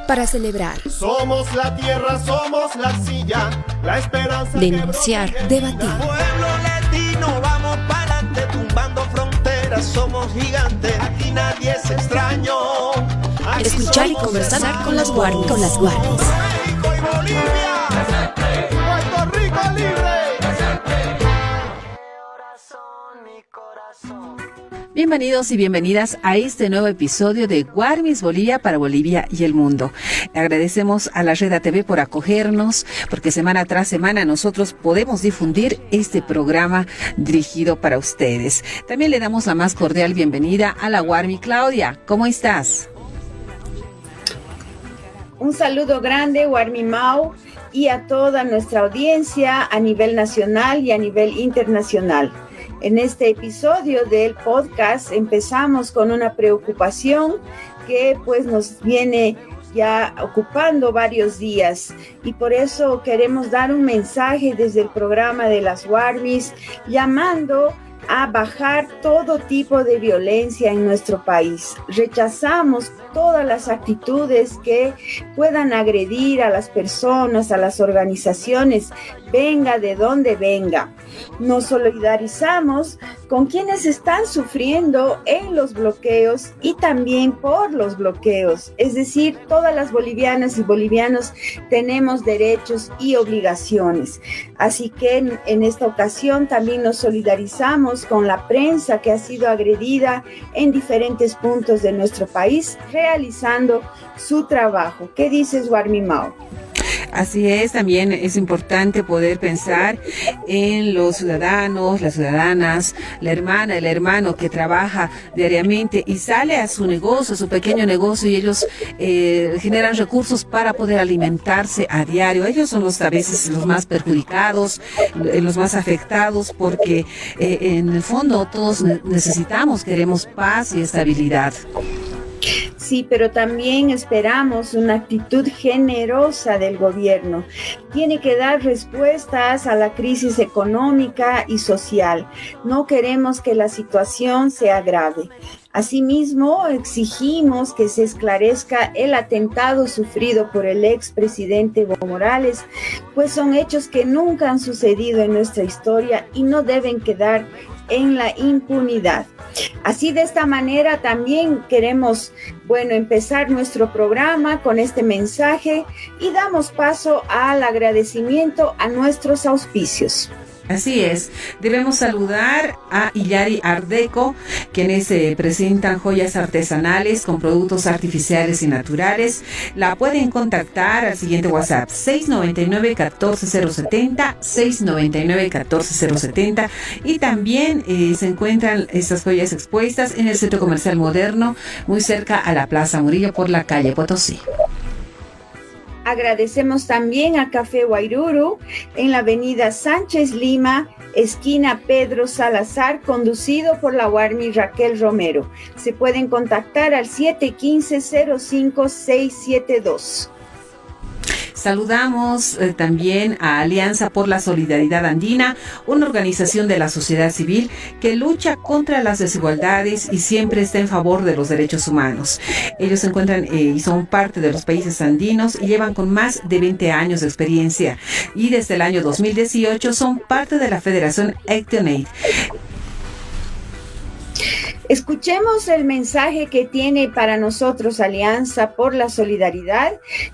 para celebrar, somos la tierra, somos la arcilla, la esperanza, denunciar, debatir. Pueblo latino, vamos para adelante, tumbando fronteras, somos gigantes, aquí nadie es extraño. Aquí Escuchar y conversar con las guardias. México y Bolivia, Puerto Rico libre. Bienvenidos y bienvenidas a este nuevo episodio de Guarmis Bolivia para Bolivia y el mundo. Agradecemos a la Red ATV por acogernos, porque semana tras semana nosotros podemos difundir este programa dirigido para ustedes. También le damos la más cordial bienvenida a la Guarmi Claudia. ¿Cómo estás? Un saludo grande, Guarmi Mau, y a toda nuestra audiencia a nivel nacional y a nivel internacional. En este episodio del podcast empezamos con una preocupación que pues nos viene ya ocupando varios días, y por eso queremos dar un mensaje desde el programa de las Guarmis llamando a bajar todo tipo de violencia en nuestro país. Rechazamos todas las actitudes que puedan agredir a las personas, a las organizaciones, venga de donde venga. Nos solidarizamos con quienes están sufriendo en los bloqueos y también por los bloqueos. Es decir, todas las bolivianas y bolivianos tenemos derechos y obligaciones. Así que en esta ocasión también nos solidarizamos con la prensa que ha sido agredida en diferentes puntos de nuestro país, realizando su trabajo. ¿Qué dices, Guarmi Mau? Así es, también es importante poder pensar en los ciudadanos, las ciudadanas, la hermana, el hermano que trabaja diariamente y sale a su negocio, a su pequeño negocio, y ellos generan recursos para poder alimentarse a diario. Ellos son a veces los más perjudicados, los más afectados, porque en el fondo todos queremos paz y estabilidad. Sí, pero también esperamos una actitud generosa del gobierno. Tiene que dar respuestas a la crisis económica y social. No queremos que la situación se agrave. Asimismo, exigimos que se esclarezca el atentado sufrido por el expresidente Evo Morales, pues son hechos que nunca han sucedido en nuestra historia y no deben quedar en la impunidad. Así, de esta manera también queremos, empezar nuestro programa con este mensaje y damos paso al agradecimiento a nuestros auspicios. Así es, debemos saludar a Illari Ardeco, quienes presentan joyas artesanales con productos artificiales y naturales. La pueden contactar al siguiente WhatsApp: 699-14070, 699-14070, y también se encuentran estas joyas expuestas en el Centro Comercial Moderno, muy cerca a la Plaza Murillo por la calle Potosí. Agradecemos también a Café Guairuru en la avenida Sánchez Lima, esquina Pedro Salazar, conducido por la Guarmi Raquel Romero. Se pueden contactar al 715-05672. Saludamos también a Alianza por la Solidaridad Andina, una organización de la sociedad civil que lucha contra las desigualdades y siempre está en favor de los derechos humanos. Ellos se encuentran y son parte de los países andinos y llevan con más de 20 años de experiencia, y desde el año 2018 son parte de la Federación ActionAid. Escuchemos el mensaje que tiene para nosotros Alianza por la Solidaridad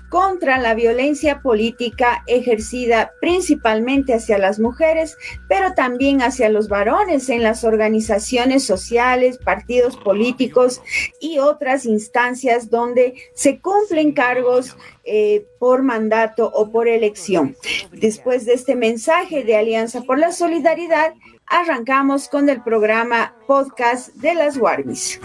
contra la violencia política ejercida principalmente hacia las mujeres, pero también hacia los varones en las organizaciones sociales, partidos políticos y otras instancias donde se cumplen cargos por mandato o por elección. Después de este mensaje de Alianza por la Solidaridad, arrancamos con el programa podcast de las Guarmis.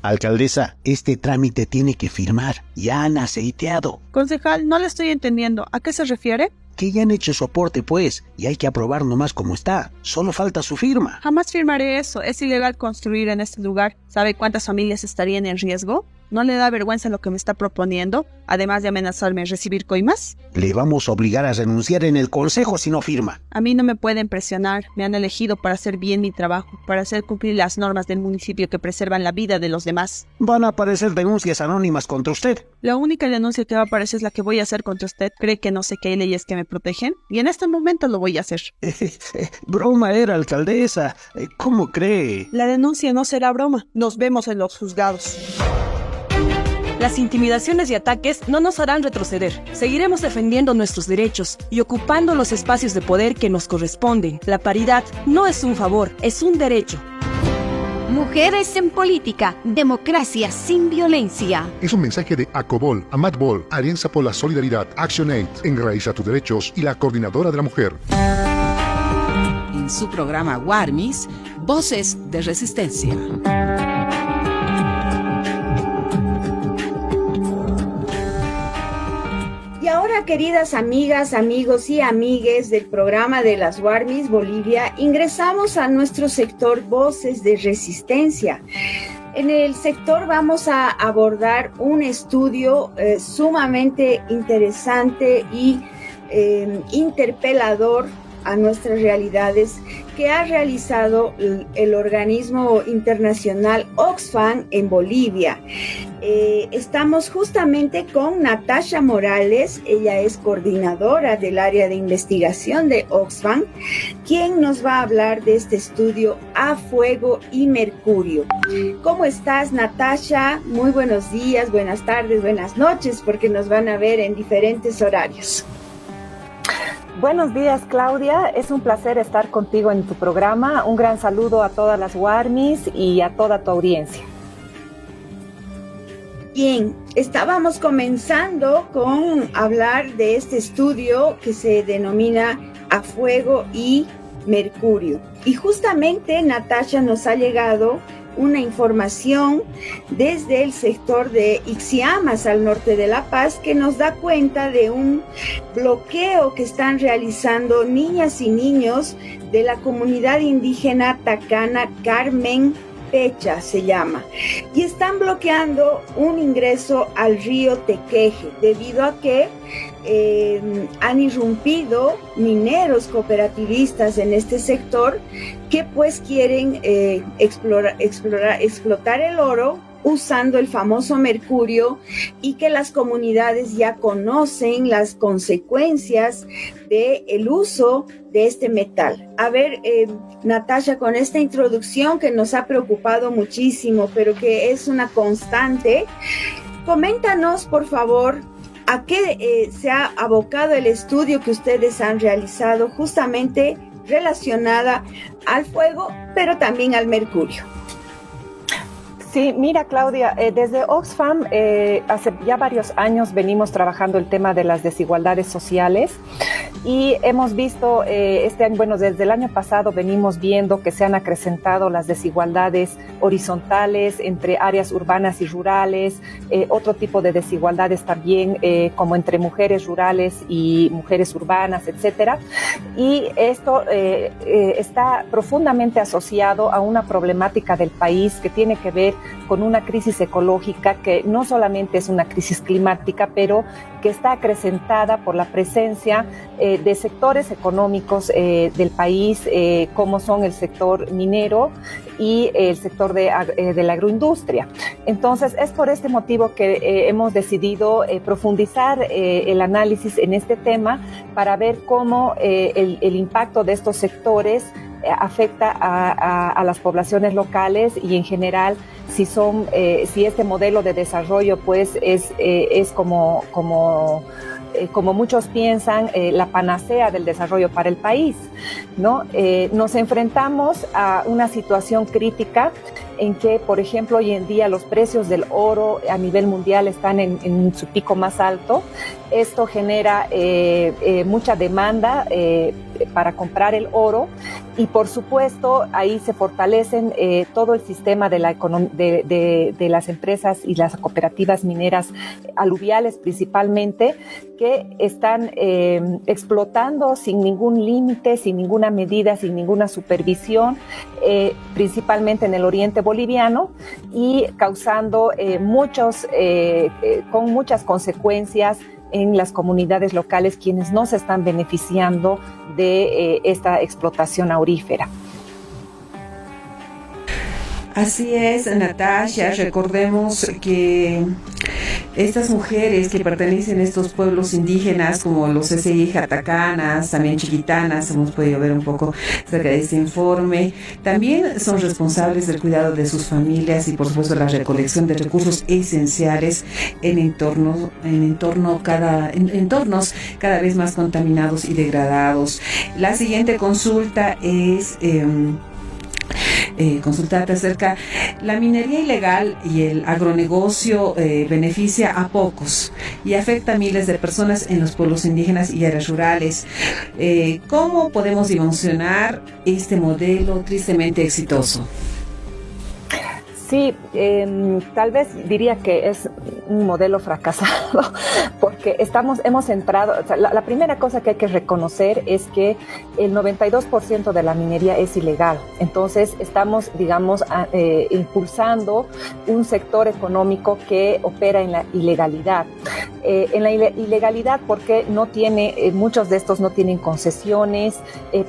Alcaldesa, este trámite tiene que firmar. Ya han aceiteado. Concejal, no le estoy entendiendo. ¿A qué se refiere? Que ya han hecho su aporte, pues, y hay que aprobar nomás como está. Solo falta su firma. Jamás firmaré eso. Es ilegal construir en este lugar. ¿Sabe cuántas familias estarían en riesgo? ¿No le da vergüenza lo que me está proponiendo? Además de amenazarme recibir coimas. Le vamos a obligar a renunciar en el consejo si no firma. A mí no me pueden presionar. Me han elegido para hacer bien mi trabajo, para hacer cumplir las normas del municipio que preservan la vida de los demás. Van a aparecer denuncias anónimas contra usted. La única denuncia que va a aparecer es la que voy a hacer contra usted. ¿Cree que no sé que hay leyes que me protegen? Y en este momento lo voy a hacer. Broma era, alcaldesa. ¿Cómo cree? La denuncia no será broma. Nos vemos en los juzgados. Las intimidaciones y ataques no nos harán retroceder. Seguiremos defendiendo nuestros derechos y ocupando los espacios de poder que nos corresponden. La paridad no es un favor, es un derecho. Mujeres en política, democracia sin violencia. Es un mensaje de ACOBOL, AMATBOL, Alianza por la Solidaridad, ActionAid, Enraiza tus Derechos y la Coordinadora de la Mujer. En su programa Warmis, Voces de Resistencia. Y ahora, queridas amigas, amigos y amigues del programa de las Warmis Bolivia, ingresamos a nuestro sector Voces de Resistencia. En el sector vamos a abordar un estudio sumamente interesante y interpelador a nuestras realidades que ha realizado el organismo internacional Oxfam en Bolivia. Estamos justamente con Natasha Morales, ella es coordinadora del área de investigación de Oxfam, quien nos va a hablar de este estudio A Fuego y Mercurio. ¿Cómo estás, Natasha? Muy buenos días, buenas tardes, buenas noches, porque nos van a ver en diferentes horarios. Buenos días, Claudia. Es un placer estar contigo en tu programa. Un gran saludo a todas las Warmis y a toda tu audiencia. Bien, estábamos comenzando con hablar de este estudio que se denomina A Fuego y Mercurio. Y justamente Natasha nos ha llegado una información desde el sector de Ixiamas al norte de La Paz que nos da cuenta de un bloqueo que están realizando niñas y niños de la comunidad indígena Tacana Carmen Pecha se llama, y están bloqueando un ingreso al río Tequeje debido a que han irrumpido mineros cooperativistas en este sector que pues quieren explotar el oro usando el famoso mercurio, y que las comunidades ya conocen las consecuencias del uso de este metal. A ver, Natasha, con esta introducción que nos ha preocupado muchísimo, pero que es una constante, coméntanos, por favor, ¿a qué se ha abocado el estudio que ustedes han realizado justamente relacionada al fuego, pero también al mercurio? Sí, mira, Claudia, desde Oxfam hace ya varios años venimos trabajando el tema de las desigualdades sociales y hemos visto este año, bueno, desde el año pasado venimos viendo que se han acrecentado las desigualdades horizontales entre áreas urbanas y rurales, otro tipo de desigualdades también como entre mujeres rurales y mujeres urbanas, etcétera. Y esto está profundamente asociado a una problemática del país que tiene que ver con una crisis ecológica que no solamente es una crisis climática, pero que está acrecentada por la presencia de sectores económicos del país, como son el sector minero y el sector de la agroindustria. Entonces, es por este motivo que hemos decidido profundizar el análisis en este tema para ver cómo el impacto de estos sectores afecta a las poblaciones locales y en general si este modelo de desarrollo pues es como muchos piensan, la panacea del desarrollo para el país, ¿no? Nos enfrentamos a una situación crítica en que, por ejemplo, hoy en día los precios del oro a nivel mundial están en su pico más alto. Esto genera mucha demanda para comprar el oro y, por supuesto, ahí se fortalecen todo el sistema de las empresas y las cooperativas mineras aluviales principalmente, que están explotando sin ningún límite, sin ninguna medida, sin ninguna supervisión, principalmente en el oriente boliviano y causando con muchas consecuencias en las comunidades locales, quienes no se están beneficiando de esta explotación aurífera. Así es, Natasha, recordemos que estas mujeres que pertenecen a estos pueblos indígenas, como los SI Jatacanas, también Chiquitanas, hemos podido ver un poco acerca de este informe, también son responsables del cuidado de sus familias y, por supuesto, la recolección de recursos esenciales en entornos cada vez más contaminados y degradados. La siguiente consulta es consultarte acerca la minería ilegal y el agronegocio beneficia a pocos y afecta a miles de personas en los pueblos indígenas y áreas rurales. ¿Cómo podemos dimensionar este modelo tristemente exitoso? Sí, tal vez diría que es un modelo fracasado, porque hemos entrado, o sea, la primera cosa que hay que reconocer es que el 92% de la minería es ilegal. Entonces estamos, digamos, impulsando un sector económico que opera en la ilegalidad. En la ilegalidad porque muchos de estos no tienen concesiones.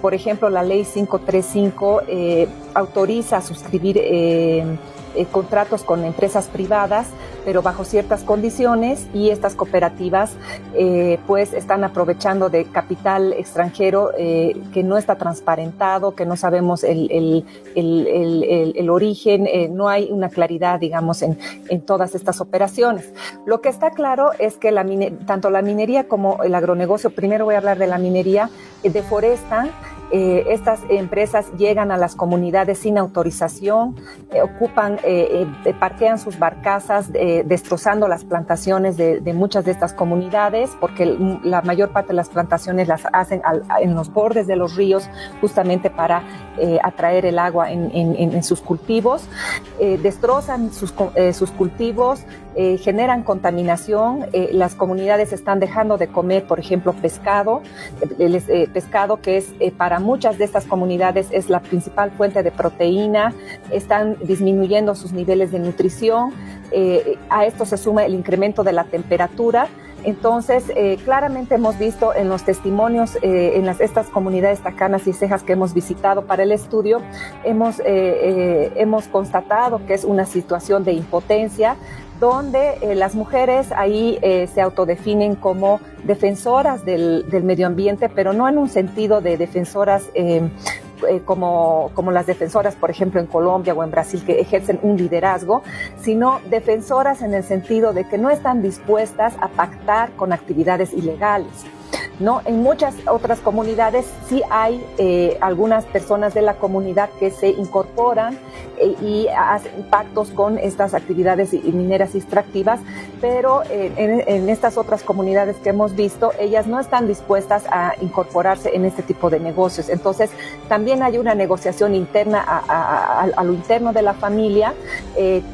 Por ejemplo, la ley 535 autoriza a suscribir contratos con empresas privadas, pero bajo ciertas condiciones, y estas cooperativas pues están aprovechando de capital extranjero que no está transparentado, que no sabemos el origen, no hay una claridad, digamos, en todas estas operaciones. Lo que está claro es que tanto la minería como el agronegocio, primero voy a hablar de la minería, deforestan. Estas empresas llegan a las comunidades sin autorización, parquean sus barcazas, destrozando las plantaciones de muchas de estas comunidades, porque la mayor parte de las plantaciones las hacen en los bordes de los ríos, justamente para atraer el agua en sus cultivos. Destrozan sus cultivos, generan contaminación. Las comunidades están dejando de comer, por ejemplo, pescado que es para muchas de estas comunidades es la principal fuente de proteína. Están disminuyendo sus niveles de nutrición. A esto se suma el incremento de la temperatura. Entonces, claramente hemos visto en los testimonios en estas comunidades tacanas y cejas que hemos visitado para el estudio, hemos constatado que es una situación de impotencia, donde las mujeres ahí se autodefinen como defensoras del medio ambiente, pero no en un sentido de defensoras como las defensoras, por ejemplo, en Colombia o en Brasil, que ejercen un liderazgo, sino defensoras en el sentido de que no están dispuestas a pactar con actividades ilegales, ¿no? En muchas otras comunidades sí hay algunas personas de la comunidad que se incorporan y hacen pactos con estas actividades mineras extractivas, pero en estas otras comunidades que hemos visto, ellas no están dispuestas a incorporarse en este tipo de negocios. Entonces, también hay una negociación interna a lo interno de la familia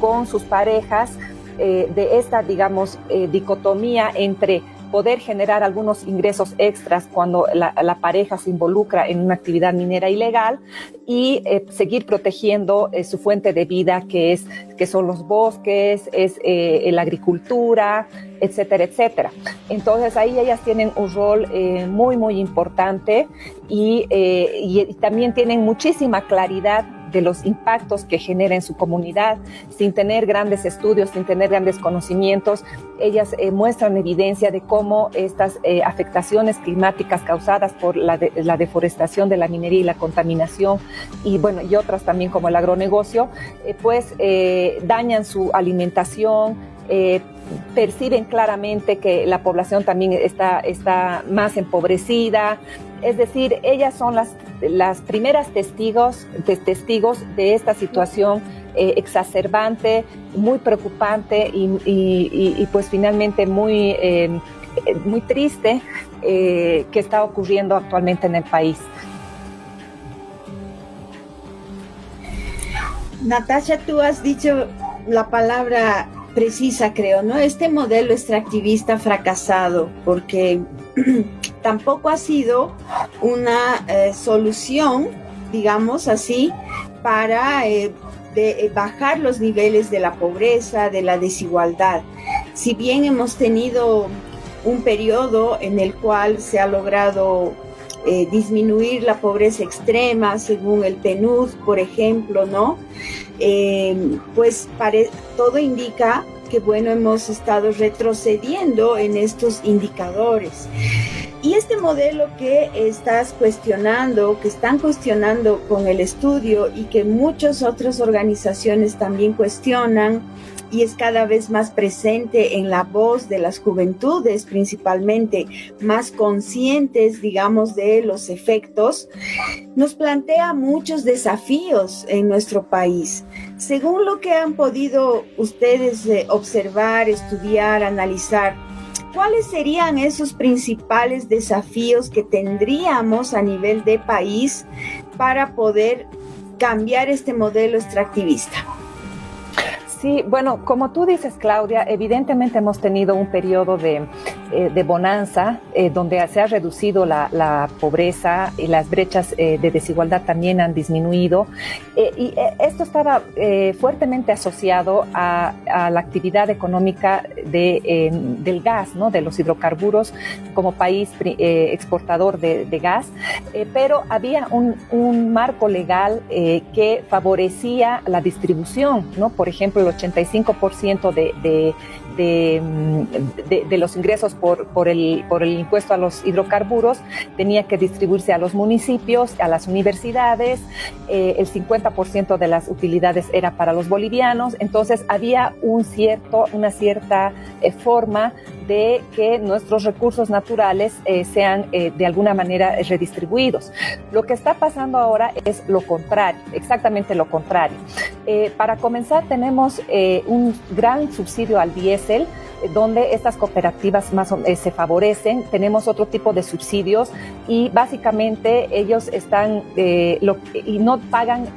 con sus parejas, de esta, digamos, dicotomía entre poder generar algunos ingresos extras cuando la pareja se involucra en una actividad minera ilegal y seguir protegiendo su fuente de vida, que son los bosques, es la agricultura, etcétera, etcétera. Entonces ahí ellas tienen un rol muy, muy importante y también tienen muchísima claridad de los impactos que genera en su comunidad, sin tener grandes estudios, sin tener grandes conocimientos. Ellas muestran evidencia de cómo estas afectaciones climáticas causadas por la deforestación de la minería y la contaminación, y otras también como el agronegocio, dañan su alimentación, perciben claramente que la población también está más empobrecida. Es decir, ellas son las primeras testigos de esta situación exacerbante, muy preocupante y pues finalmente muy triste que está ocurriendo actualmente en el país. Natasha, tú has dicho la palabra precisa, creo, ¿no? Este modelo extractivista fracasado, porque tampoco ha sido una solución, digamos así, para de bajar los niveles de la pobreza, de la desigualdad. Si bien hemos tenido un periodo en el cual se ha logrado disminuir la pobreza extrema, según el PNUD, por ejemplo, ¿no? Pues todo indica que, bueno, hemos estado retrocediendo en estos indicadores. Y este modelo que están cuestionando con el estudio y que muchas otras organizaciones también cuestionan, y es cada vez más presente en la voz de las juventudes, principalmente más conscientes, digamos, de los efectos, nos plantea muchos desafíos en nuestro país. Según lo que han podido ustedes observar, estudiar, analizar, ¿cuáles serían esos principales desafíos que tendríamos a nivel de país para poder cambiar este modelo extractivista? Sí, bueno, como tú dices, Claudia, evidentemente hemos tenido un periodo de bonanza donde se ha reducido la pobreza y las brechas de desigualdad también han disminuido. Y esto estaba fuertemente asociado a la actividad económica del gas, ¿no? De los hidrocarburos como país exportador de gas, pero había un marco legal que favorecía la distribución, ¿no? Por ejemplo, el 85% de los ingresos por el impuesto a los hidrocarburos tenía que distribuirse a los municipios, a las universidades, el 50% de las utilidades era para los bolivianos, entonces había una cierta forma de que nuestros recursos naturales sean de alguna manera redistribuidos. Lo que está pasando ahora es lo contrario, exactamente lo contrario. Para comenzar, tenemos un gran subsidio al diésel, donde estas cooperativas se favorecen. Tenemos otro tipo de subsidios y básicamente ellos están y no pagan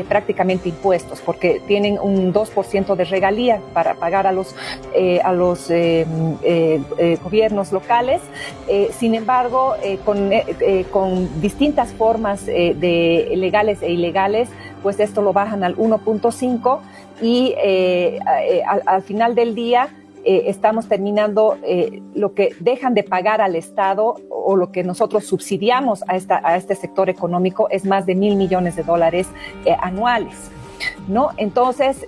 prácticamente impuestos porque tienen un 2% de regalía para pagar a los gobiernos locales. Sin embargo, con distintas formas de legales e ilegales, pues esto lo bajan al 1.5 y al final del día estamos terminando lo que dejan de pagar al Estado o lo que nosotros subsidiamos a este sector económico es más de $1,000 millones anuales, ¿no? Entonces,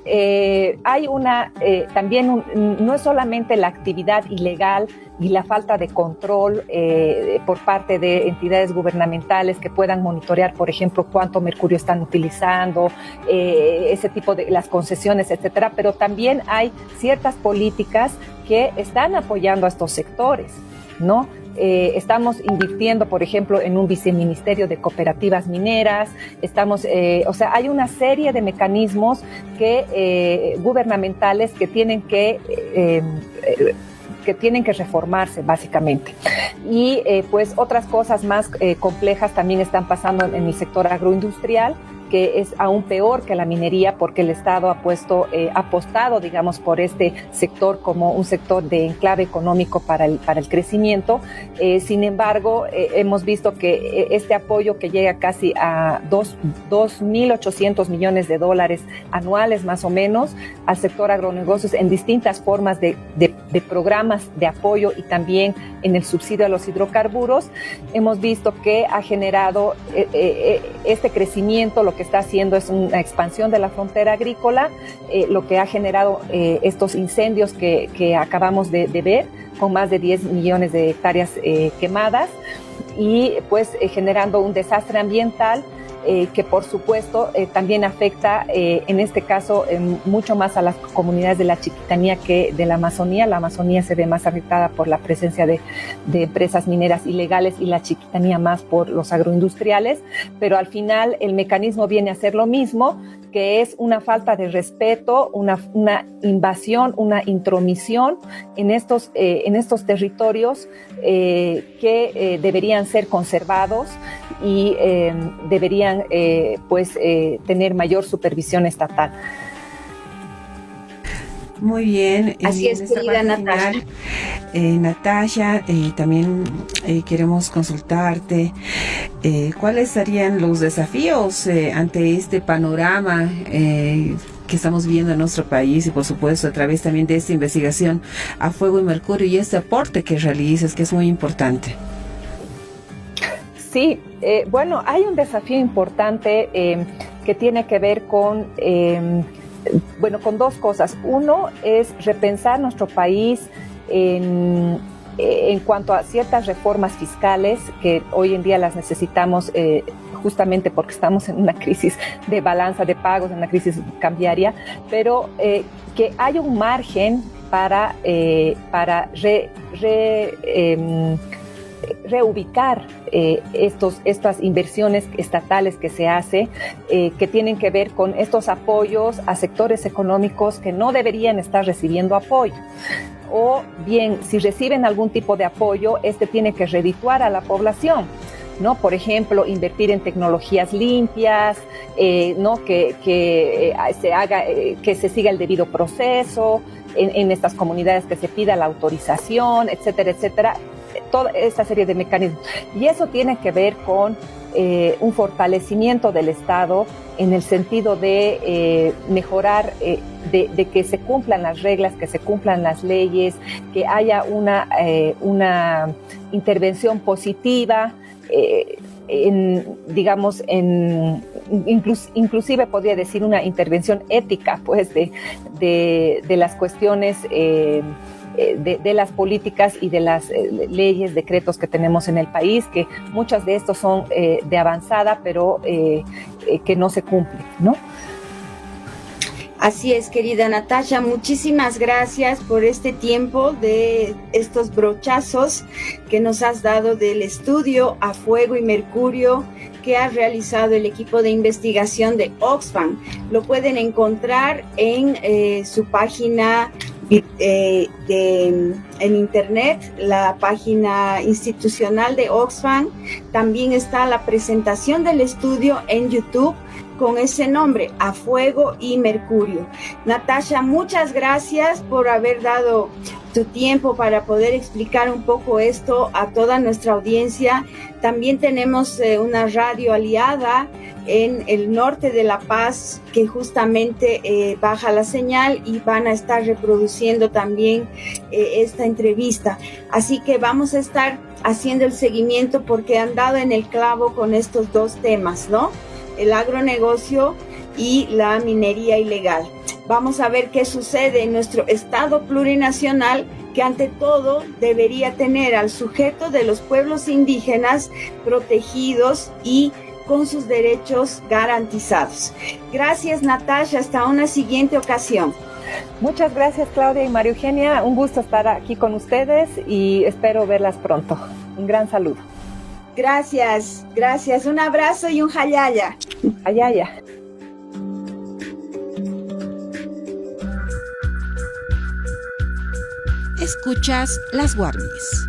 hay también no es solamente la actividad ilegal y la falta de control por parte de entidades gubernamentales que puedan monitorear, por ejemplo, cuánto mercurio están utilizando, ese tipo de las concesiones, etcétera, pero también hay ciertas políticas que están apoyando a estos sectores, ¿no? Estamos invirtiendo, por ejemplo, en un viceministerio de cooperativas mineras, hay una serie de mecanismos gubernamentales que tienen que reformarse básicamente. Y pues otras cosas más complejas también están pasando en el sector agroindustrial, que es aún peor que la minería porque el Estado ha apostado, digamos, por este sector como un sector de enclave económico para el crecimiento. Sin embargo, hemos visto que este apoyo que llega casi a $2,800 millones anuales más o menos al sector agronegocios en distintas formas de programas de apoyo y también en el subsidio a los hidrocarburos, hemos visto que ha generado este crecimiento. Lo que está haciendo es una expansión de la frontera agrícola, lo que ha generado estos incendios que acabamos de ver, con más de 10 millones de hectáreas quemadas y pues generando un desastre ambiental que por supuesto también afecta en este caso mucho más a las comunidades de la Chiquitanía que de la Amazonía. La Amazonía se ve más afectada por la presencia de empresas mineras ilegales y la Chiquitanía más por los agroindustriales, pero al final el mecanismo viene a ser lo mismo, que es una falta de respeto, una invasión, una intromisión en estos territorios que deberían ser conservados y deberían tener mayor supervisión estatal. Muy bien. Así es, en esta querida parte Natasha. final, Natasha, también queremos consultarte cuáles serían los desafíos ante este panorama que estamos viendo en nuestro país y por supuesto a través también de esta investigación a fuego y mercurio y este aporte que realizas, que es muy importante. Sí, bueno, hay un desafío importante que tiene que ver con dos cosas. Uno es repensar nuestro país en cuanto a ciertas reformas fiscales que hoy en día las necesitamos justamente porque estamos en una crisis de balanza de pagos, en una crisis cambiaria, pero que haya un margen para reubicar estas inversiones estatales que se hace, que tienen que ver con estos apoyos a sectores económicos que no deberían estar recibiendo apoyo. O bien, si reciben algún tipo de apoyo, tiene que redituar a la población, ¿no? Por ejemplo, invertir en tecnologías limpias, ¿no? Que se siga el debido proceso en estas comunidades, que se pida la autorización, etcétera, etcétera. Toda esta serie de mecanismos. Y eso tiene que ver con un fortalecimiento del Estado en el sentido de mejorar, de que se cumplan las reglas, que se cumplan las leyes, que haya una intervención positiva, inclusive podría decir una intervención ética, pues, de las cuestiones de las políticas y de las leyes, decretos que tenemos en el país, que muchas de estos son de avanzada, pero que no se cumplen, ¿no? Así es, querida Natasha, muchísimas gracias por este tiempo de estos brochazos que nos has dado del estudio a fuego y mercurio que ha realizado el equipo de investigación de Oxfam. Lo pueden encontrar en su página en internet, la página institucional de Oxfam. También está la presentación del estudio en YouTube con ese nombre, A Fuego y Mercurio. Natasha, muchas gracias por haber dado tu tiempo para poder explicar un poco esto a toda nuestra audiencia. También tenemos una radio aliada en el norte de La Paz que justamente baja la señal y van a estar reproduciendo también esta entrevista. Así que vamos a estar haciendo el seguimiento porque han dado en el clavo con estos dos temas, ¿no? El agronegocio y la minería ilegal. Vamos a ver qué sucede en nuestro Estado plurinacional, que ante todo debería tener al sujeto de los pueblos indígenas protegidos y con sus derechos garantizados. Gracias, Natasha. Hasta una siguiente ocasión. Muchas gracias, Claudia y María Eugenia. Un gusto estar aquí con ustedes y espero verlas pronto. Un gran saludo. Gracias, gracias. Un abrazo y un hayaya. Hayaya. Escuchas las Warmis.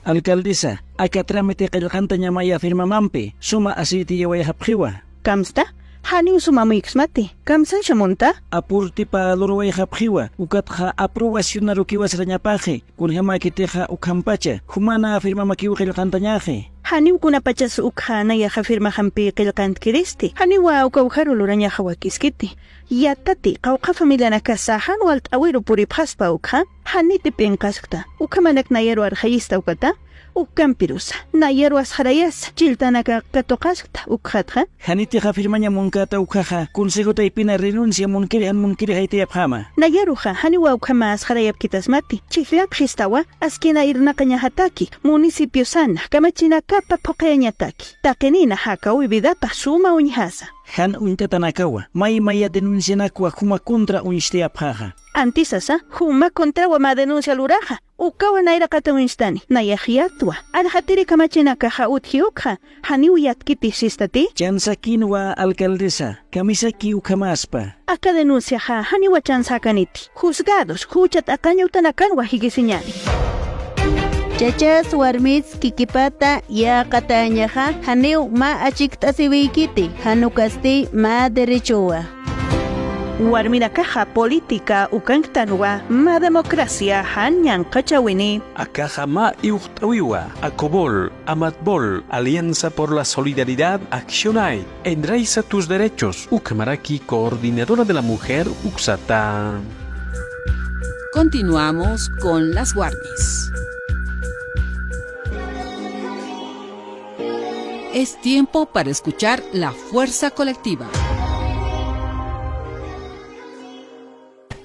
Alcaldesa, acá trámite qillqanta ñamaya firmamampi, suma asiti yawayhapqiwa. Kamsta? Hani sumama iksmati. Kamsan shamunta? Apurti pa lurwayhapqiwa, ukatqa aprobación narukiwasrañapaje, kunjama kiteja ukhampacha, humana firmamakiw qillqantañaje. Hani ukuna pachas ukhana yaja firmahampi qillqantkiristi. Hani wa ukawharu lurañaja wakiskiti. Yatati qawqa familiana kasahan walt awiru puripqaspa ukha. Hani tipinqaskta. Ukamanak nayaru arjayista ukata. Ukampirusa. Nayaru asharayas. Chiltanaka katoqaskta ukhatqa. Hanitiqa firmaña munkata ukhaja, consejo taipina renuncia munkiri haytayapqama. Nayaruja hani wa ukhama asharayapkitasmati. Chiflak histawa askina irnaqañahataki. Municipio sana kamachinakapa poqeñataki. Takenina haka uibidapa suma uñhasa. Han untatanakawa, maya denuncianakwa huma contra unisteyapqaja. Antisasa, huma contra wa denuncia luraja. Ukawa naira kata unistani, nayahiatwa. Alhatiri kamachinakaja uthiukha, hani uyatkiti sistati. Chansakin wa alcaldesa, kamisaki ukamaspa. Aka denuncia ha, hani wa chansakaniti. Juzgados, huchat akaña utanakan wa higisiñani. Chachas warmis kikipata ya katañaja haneu ma achiktasiwikiti hanukasti ma derechoa. Warmirakaja política ukanktanwa ma democracia hanyan kachawini. Akaja ma iuhtawiwa, Acobol, Amatbol, Alianza por la Solidaridad, Accionai, Enraiza tus derechos, Ucamaraki, coordinadora de la mujer, Uxata. Continuamos con las Warmis. Es tiempo para escuchar la fuerza colectiva.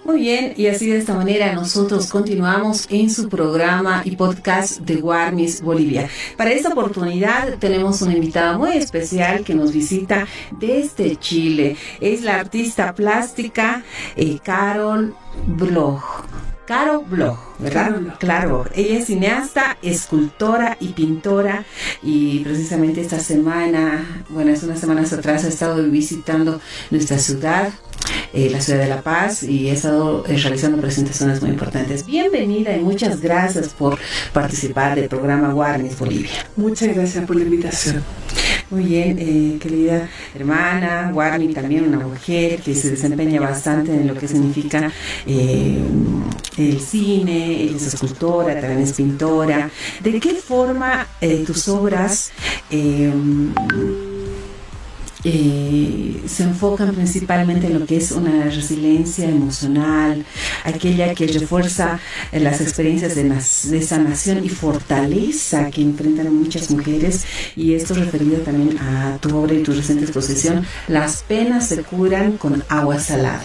Muy bien, y así de esta manera nosotros continuamos en su programa y podcast de Warmis Bolivia. Para esta oportunidad tenemos una invitada muy especial que nos visita desde Chile. Es la artista plástica Caro Bloch, ¿verdad? Claro, ella es cineasta, escultora y pintora, y precisamente esta semana, hace unas semanas atrás ha estado visitando nuestra ciudad, la ciudad de La Paz, y ha estado realizando presentaciones muy importantes. Bienvenida y muchas gracias por participar del programa Warmis Bolivia. Muchas gracias por la invitación. Muy bien, querida hermana, Warmi, también una mujer que se desempeña bastante en lo que significa el cine, ella es escultora, también es pintora. ¿De qué forma tus obras se enfocan principalmente en lo que es una resiliencia emocional, aquella que refuerza las experiencias de sanación y fortaleza que enfrentan muchas mujeres? Y esto referido también a tu obra y tu reciente exposición, Las penas se curan con agua salada.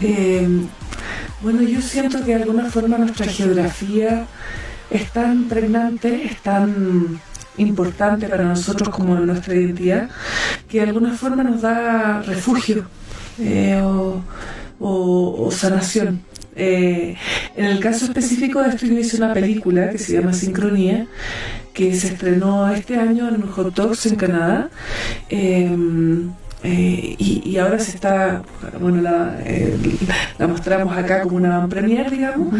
Yo siento que de alguna forma nuestra geografía es tan pregnante, es tan importante para nosotros como nuestra identidad, que de alguna forma nos da refugio o sanación. En el caso específico de esto, yo hice una película que se llama Sincronía, que se estrenó este año en Hot Docs en Canadá, y ahora se está, la mostramos acá como una premiere, digamos.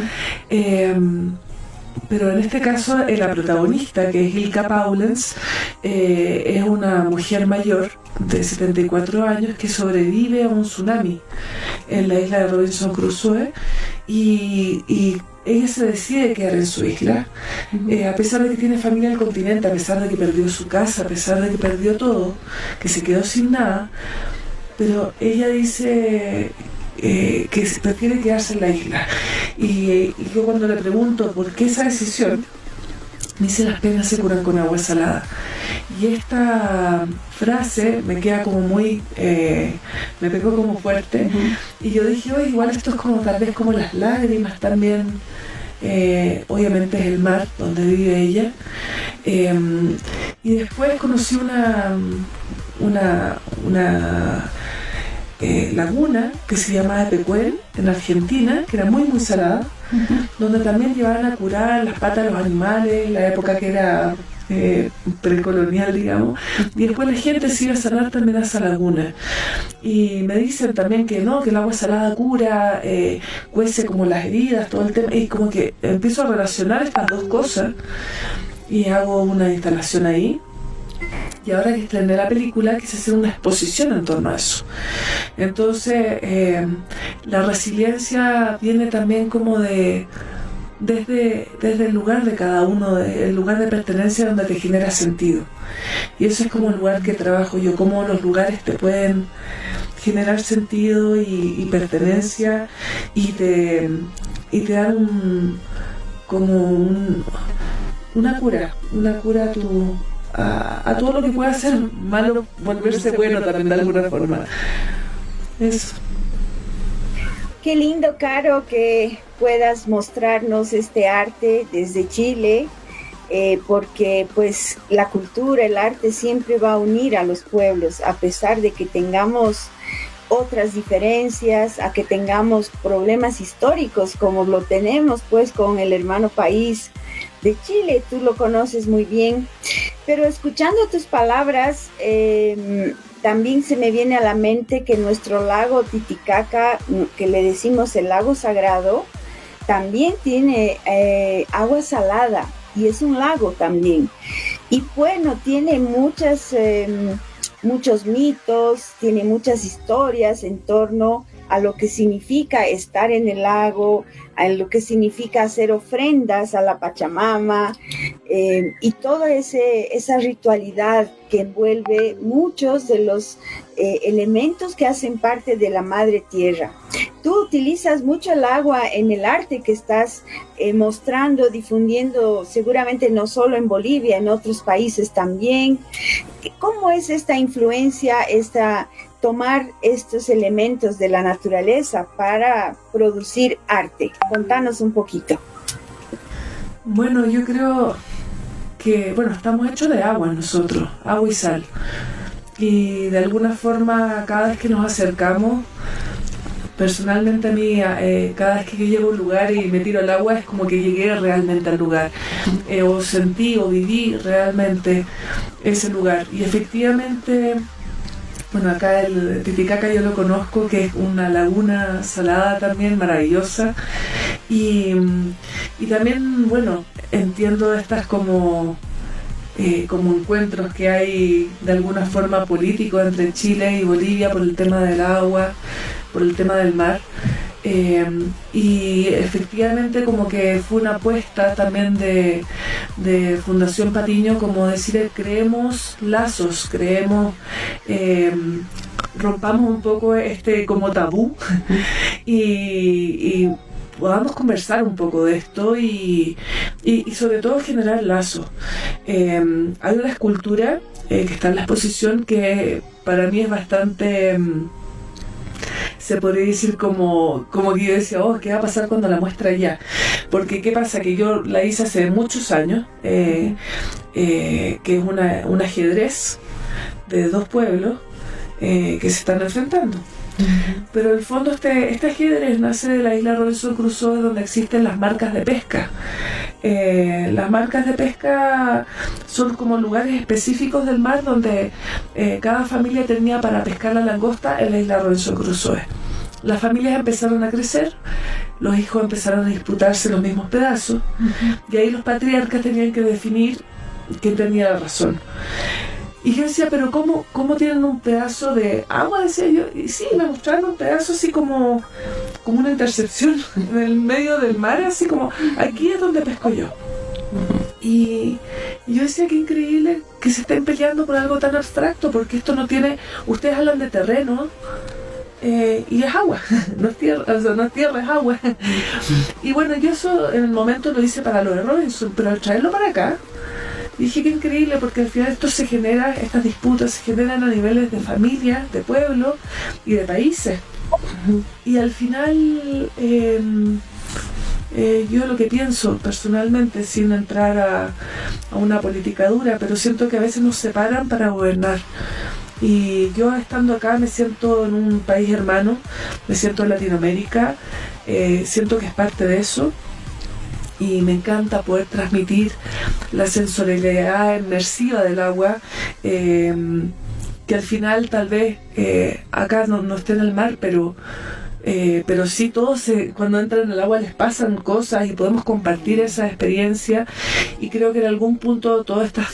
Pero en este caso la protagonista, que es Ilka Paulens, es una mujer mayor de 74 años que sobrevive a un tsunami en la isla de Robinson Crusoe, y ella se decide quedar en su isla, a pesar de que tiene familia en el continente, a pesar de que perdió su casa, a pesar de que perdió todo, que se quedó sin nada, pero ella dice que prefiere quedarse en la isla. Y yo cuando le pregunto por qué esa decisión, me dice: las penas se curan con agua salada. Y esta frase me queda como muy, me pegó como fuerte. Y yo dije: oye, igual esto es como tal vez como las lágrimas también. Obviamente es el mar donde vive ella. Y después conocí una laguna que se llamaba Epecuén en Argentina, que era muy muy salada, donde también llevaban a curar las patas de los animales, en la época que era precolonial, digamos, y después la gente se iba a sanar también a esa laguna. Y me dicen también que no, que el agua salada cura, cuece como las heridas, todo el tema, y como que empiezo a relacionar estas dos cosas y hago una instalación ahí. Y ahora que estrené la película, quise hacer una exposición en torno a eso. Entonces, la resiliencia viene también como desde el lugar de cada uno, el lugar de pertenencia donde te genera sentido. Y eso es como el lugar que trabajo yo, cómo los lugares te pueden generar sentido y pertenencia, y te dan una cura a todo lo que pueda ser malo, volverse bueno también de alguna forma. Eso. Qué lindo, Caro, que puedas mostrarnos este arte desde Chile, porque pues la cultura, el arte siempre va a unir a los pueblos, a pesar de que tengamos otras diferencias, a que tengamos problemas históricos como lo tenemos pues con el hermano país de Chile. Tú lo conoces muy bien, pero escuchando tus palabras, también se me viene a la mente que nuestro lago Titicaca, que le decimos el lago sagrado, también tiene agua salada, y es un lago también. Y bueno, tiene muchas muchos mitos, tiene muchas historias en torno a lo que significa estar en el lago, a lo que significa hacer ofrendas a la Pachamama, y toda esa ritualidad que envuelve muchos de los elementos que hacen parte de la Madre Tierra. Tú utilizas mucho el agua en el arte que estás mostrando, difundiendo, seguramente no solo en Bolivia, en otros países también. ¿Cómo es esta influencia, tomar estos elementos de la naturaleza para producir arte? Contanos un poquito. Bueno, yo creo que, estamos hechos de agua nosotros, agua y sal. Y de alguna forma, cada vez que nos acercamos, personalmente a mí, cada vez que yo llego a un lugar y me tiro al agua, es como que llegué realmente al lugar, o sentí o viví realmente ese lugar. Y efectivamente, acá el Titicaca yo lo conozco, que es una laguna salada también, maravillosa. Y también, entiendo estas como encuentros que hay de alguna forma políticos entre Chile y Bolivia por el tema del agua, por el tema del mar. Y efectivamente como que fue una apuesta también de Fundación Patiño, como decir, creemos lazos, rompamos un poco como tabú y podamos conversar un poco de esto y sobre todo generar lazos. Hay una escultura que está en la exposición que para mí es bastante... se podría decir como que yo decía, ¿qué va a pasar cuando la muestra ya? Porque ¿qué pasa? Que yo la hice hace muchos años, que es un ajedrez de dos pueblos que se están enfrentando. Pero en el fondo este ajedrez nace de la isla Robinson Crusoe, donde existen las marcas de pesca. Las marcas de pesca son como lugares específicos del mar donde cada familia tenía para pescar la langosta en la isla Robinson Crusoe. Las familias empezaron a crecer, los hijos empezaron a disputarse los mismos pedazos, y ahí los patriarcas tenían que definir quién tenía la razón. Y yo decía, pero ¿cómo tienen un pedazo de agua? Decía yo, y sí, me mostraron un pedazo así como una intercepción en el medio del mar, así como, aquí es donde pesco yo. Y yo decía, qué increíble que se estén peleando por algo tan abstracto, porque esto no tiene, ustedes hablan de terreno, y es agua, no es tierra, es agua. Y bueno, yo eso en el momento lo hice para lo de Robinson, pero al traerlo para acá, dije, qué increíble, porque al final estas disputas se generan a niveles de familias, de pueblos y de países. Y al final, yo lo que pienso personalmente, sin entrar a una política dura, pero siento que a veces nos separan para gobernar. Y yo estando acá me siento en un país hermano, me siento en Latinoamérica, siento que es parte de eso. Y me encanta poder transmitir la sensorialidad inmersiva del agua, que al final tal vez acá no esté en el mar, pero sí todos cuando entran en el agua les pasan cosas y podemos compartir esa experiencia, y creo que en algún punto todos estos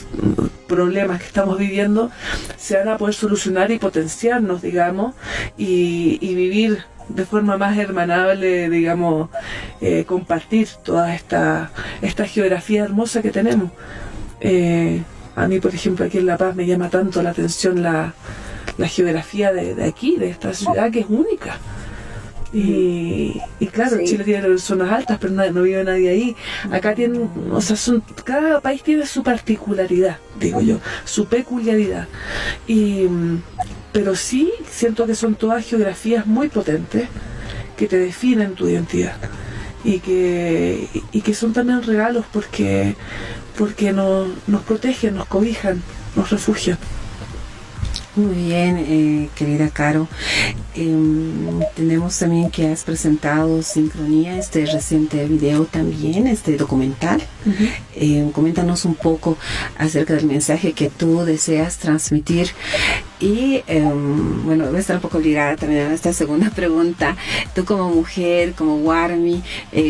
problemas que estamos viviendo se van a poder solucionar y potenciarnos, digamos, y vivir de forma más hermanable, digamos, compartir toda esta geografía hermosa que tenemos. A mí, por ejemplo, aquí en La Paz me llama tanto la atención la geografía de aquí, de esta ciudad, que es única. Y claro, sí. Chile tiene zonas altas, pero no vive nadie ahí. Acá tienen, cada país tiene su particularidad, digo yo, su peculiaridad. Pero sí siento que son todas geografías muy potentes que te definen tu identidad y que son también regalos porque nos protegen, nos cobijan, nos refugian. Muy bien, querida Caro. Tenemos también que has presentado Sincronía, este reciente video también, este documental. Coméntanos un poco acerca del mensaje que tú deseas transmitir. Y voy a estar un poco obligada también a esta segunda pregunta. Tú como mujer, como Warmi,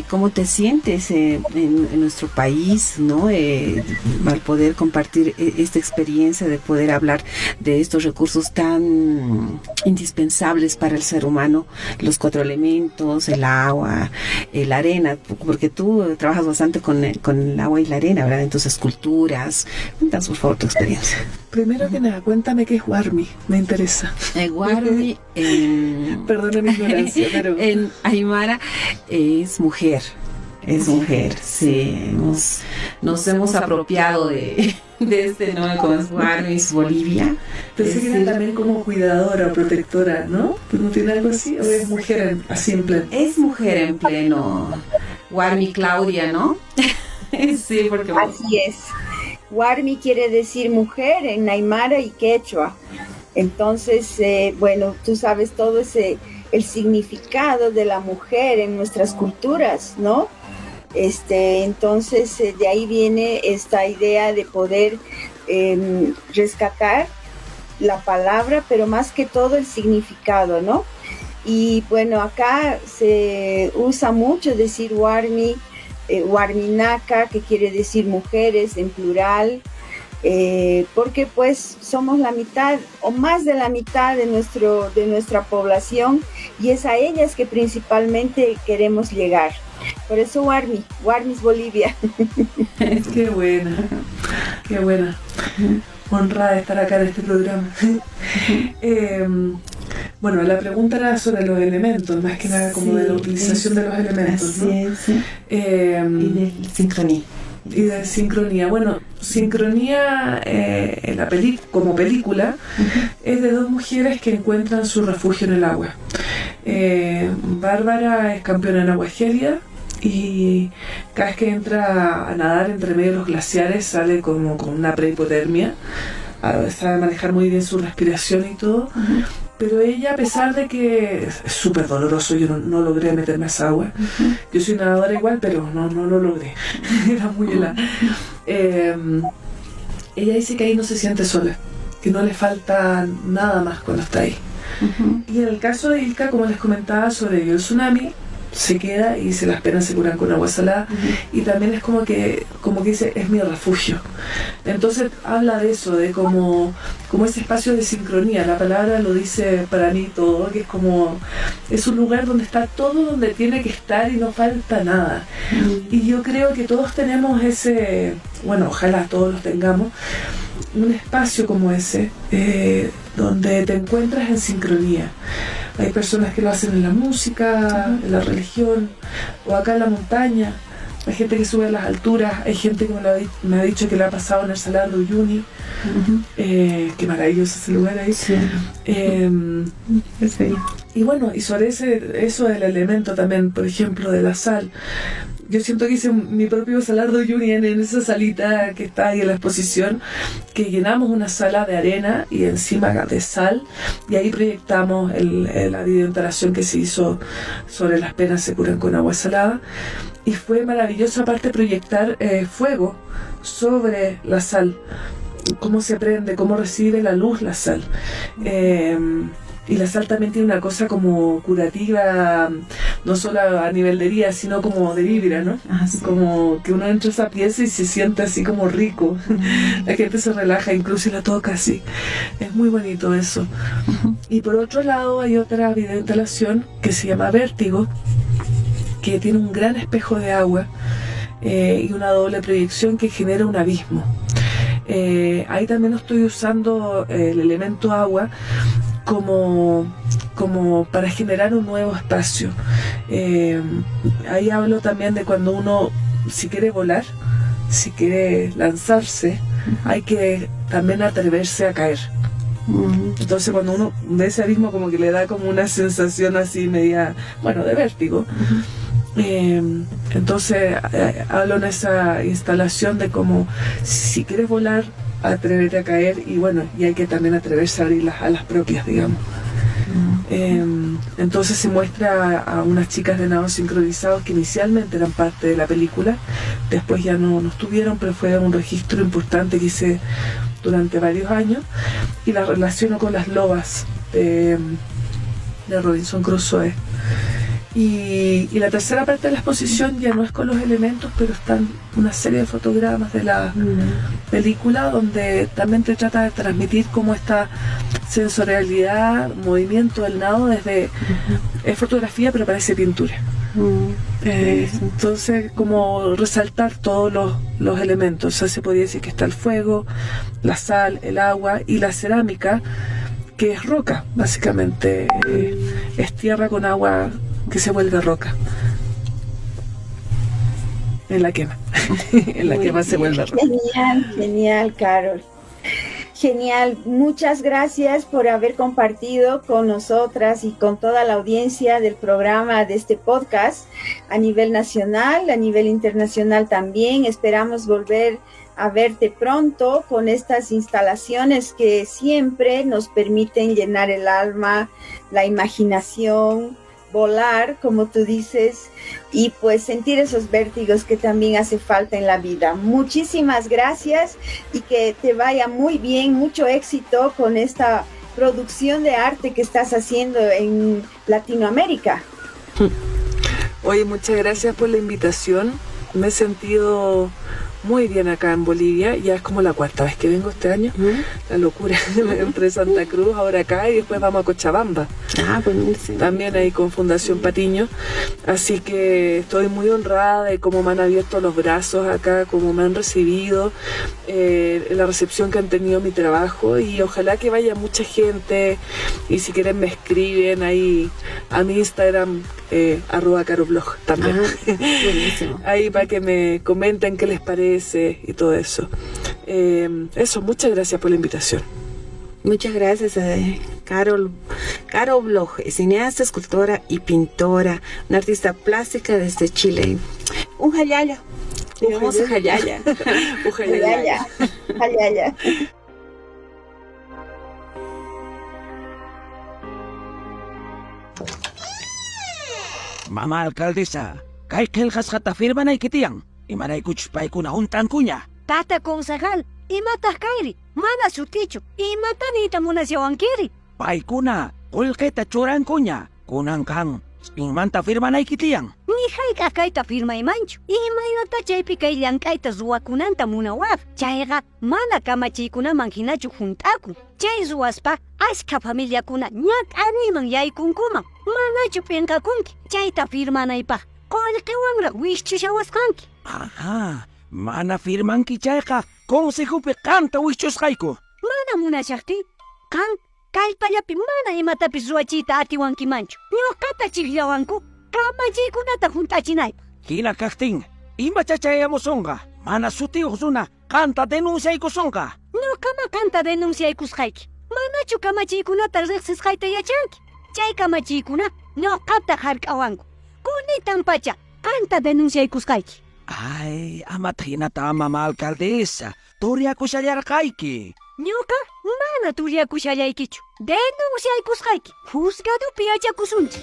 ¿cómo te sientes en nuestro país, ¿no? Al poder compartir esta experiencia de poder hablar de estos recursos recursos tan indispensables para el ser humano, los 4 elementos, el agua, la arena, porque tú trabajas bastante con el agua y la arena, ¿verdad? En tus esculturas. Cuéntanos, por favor, tu experiencia. Primero que nada, cuéntame qué es Warmi, me interesa. Warmi, perdona mi ignorancia, pero en Aymara es mujer. Es mujer, sí. Nos hemos apropiado de este nombre como es Warmi, Bolivia. Pensé que era también como cuidadora o protectora, ¿no? ¿No tiene algo así? ¿O es mujer así en pleno? Es mujer en pleno. Warmi Claudia, ¿no? Sí, porque... Así es. Warmi quiere decir mujer en Aymara y Quechua. Entonces, bueno, tú sabes todo el significado de la mujer en nuestras culturas, ¿no? Entonces, de ahí viene esta idea de poder rescatar la palabra, pero más que todo el significado, ¿no? Y bueno, acá se usa mucho decir Warmi, Warminaka, que quiere decir mujeres en plural, porque pues somos la mitad o más de la mitad de nuestra población, y es a ellas que principalmente queremos llegar. Por eso Warmi es Bolivia. Qué buena. Honrada de estar acá en este programa. Bueno, la pregunta era sobre los elementos, más que nada como de la utilización de los elementos, ¿no? Sí. Y de sincronía. Y de sincronía. Bueno, sincronía en la como película es de 2 mujeres que encuentran su refugio en el agua. Bárbara es campeona en agua gélida y cada vez que entra a nadar entre medio de los glaciares sale como con una prehipotermia. Sabe manejar muy bien su respiración y todo. Pero ella, a pesar de que es súper doloroso, yo no logré meterme a esa agua. Yo soy nadadora igual, pero no lo logré. Era muy helada. Ella dice que ahí no se siente sola, que no le falta nada más cuando está ahí. Y en el caso de Ilka, como les comentaba, sobrevivió el tsunami, se queda y las penas se curan con agua salada. Y también es como que dice, es mi refugio. Entonces habla de eso, de como ese espacio de sincronía. La palabra lo dice para mí todo, que es un lugar donde está todo donde tiene que estar y no falta nada. Y yo creo que todos tenemos ese, bueno, ojalá todos los tengamos, un espacio como ese, donde te encuentras en sincronía. Hay personas que lo hacen en la música, en la religión, o acá en la montaña. Hay gente que sube a las alturas, hay gente que me ha dicho que le ha pasado en el Salar de Uyuni. Qué maravilloso ese lugar ahí. Sí. Y bueno, y sobre eso del elemento también, por ejemplo, de la sal. Yo siento que hice mi propio Salar de Uyuni en esa salita que está ahí en la exposición, que llenamos una sala de arena y encima de sal, y ahí proyectamos la videoinstalación que se hizo sobre las penas se curan con agua salada. Y fue maravilloso, aparte, proyectar fuego sobre la sal, cómo se prende, cómo recibe la luz la sal. Y la sal también tiene una cosa como curativa, no solo a nivel de herida, sino como de vibra, ¿no? Sí. Como que uno entra a esa pieza y se siente así como rico. La gente se relaja, incluso la toca así. Es muy bonito eso. Y por otro lado hay otra videoinstalación que se llama Vértigo, que tiene un gran espejo de agua y una doble proyección que genera un abismo. Ahí también estoy usando el elemento agua como para generar un nuevo espacio. Ahí hablo también de cuando uno, si quiere volar, si quiere lanzarse, hay que también atreverse a caer. Entonces cuando uno ve ese abismo, como que le da como una sensación así media, bueno, de vértigo. Entonces hablo en esa instalación de como si quieres volar, atrévete a caer, y bueno, y hay que también atreverse a abrir las alas propias, digamos. Entonces se muestra a unas chicas de nado sincronizados que inicialmente eran parte de la película, después ya no estuvieron, pero fue un registro importante que hice durante varios años, y la relaciono con las lobas de Robinson Crusoe. Y la tercera parte de la exposición ya no es con los elementos, pero están una serie de fotogramas de la película donde también te trata de transmitir cómo esta sensorialidad, movimiento del nado desde es fotografía pero parece pintura. Entonces como resaltar todos los elementos. O sea, se podría decir que está el fuego, la sal, el agua y la cerámica, que es roca básicamente, es tierra con agua que se vuelve roca en la quema. En la quema se vuelve roca. Genial, Carol. Genial, muchas gracias por haber compartido con nosotras y con toda la audiencia del programa de este podcast a nivel nacional, a nivel internacional también. Esperamos volver a verte pronto con estas instalaciones que siempre nos permiten llenar el alma, la imaginación, volar, como tú dices, y pues sentir esos vértigos que también hace falta en la vida. Muchísimas gracias y que te vaya muy bien, mucho éxito con esta producción de arte que estás haciendo en Latinoamérica. Oye, muchas gracias por la invitación. Me he sentido muy bien acá en Bolivia, ya es como la cuarta vez que vengo este año, la locura, entre Santa Cruz, ahora acá, y después vamos a Cochabamba, también ahí con Fundación Patiño, así que estoy muy honrada de cómo me han abierto los brazos acá, cómo me han recibido, la recepción que han tenido mi trabajo, y ojalá que vaya mucha gente, y si quieren me escriben ahí a mi Instagram, @caroblog también, ahí para que me comenten qué les parece y todo eso. Eso, muchas gracias por la invitación. Muchas gracias a Carol Bloch, cineasta, escultora y pintora, una artista plástica desde Chile. Un jayaya. Digamos un jayaya. Un jayaya. Jayaya. Mama alcaldesa, kay keljas firman ay kitiang, imanay kuchpay kuna huntan kunya. Tata concejal, imatah kairi, mana sutichu, imatanita munasyawankiri. Paykuna, ulketa churan kunya, kunang kang, imanta firman ay kitiang. Nihay kakaita firma imanchu, imaynata chaypi kay llankayta ruwakunanta munawaq. Chayqa mana kamachiykunaman hinachu juntaku. Chay ruwaspa, askha familiakuna ñak'ariyman yaykunkuman. Manachu pinkakunki, chayta firmanaypaq. Qullqiwanraq wischishawasqanki. Ajá, mana firmanki chayqa, consejopi qanta wischusqayku. Mana munashaqti, kan kallpallapi mana imatapis ruwachiyta atiwankimanchu. Ñuqata chiqllawanku, kamachiykunata juntachinaypaq. Hina kaqtin, ima chachayamusunqa, mana sutiyuq runa, qanta denunciaykusunqa. Ñuqama qanta denunciaykusqayki. Manachu kamachiykunata riqsisqayta yachanki. Chay kamachiykuna ñuqata hark'awanku. Kunitan pacha, qanta denunciaykusqayki. Ay, amata hinata mama alcaldesa, turiakushallarqayki. Ñuqa mana turiakushallaykichu. Denunciaykusqayki. Juzgadopi yachakusunchik.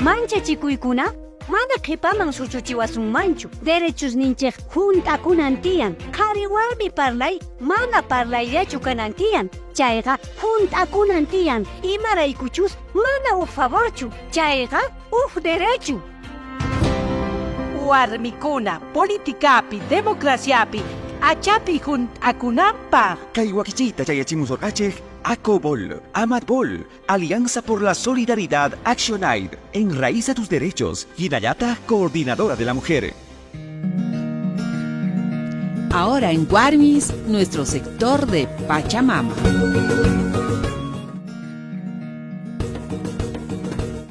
Manchachikuykuna mana qhipaman suchuchiwasunmanchu. Derechosninchik juntakunan tiyan. Qhari warmi parlay, mana parlayllachu kanan tiyan. Chayqa juntakunan tiyan. Imaraykuchus mana uq favorchu. Chayqa uq derechu. Warmikuna, politikapi, demokraciapi, achapi juntakunanpaq. Kay wakichita chayachimusorqachej, ACOBOL, AMATBOL, Alianza por la Solidaridad ActionAid, Enraiza tus Derechos, Hinayata, Coordinadora de la Mujer. Ahora en Guarmis, nuestro sector de Pachamama.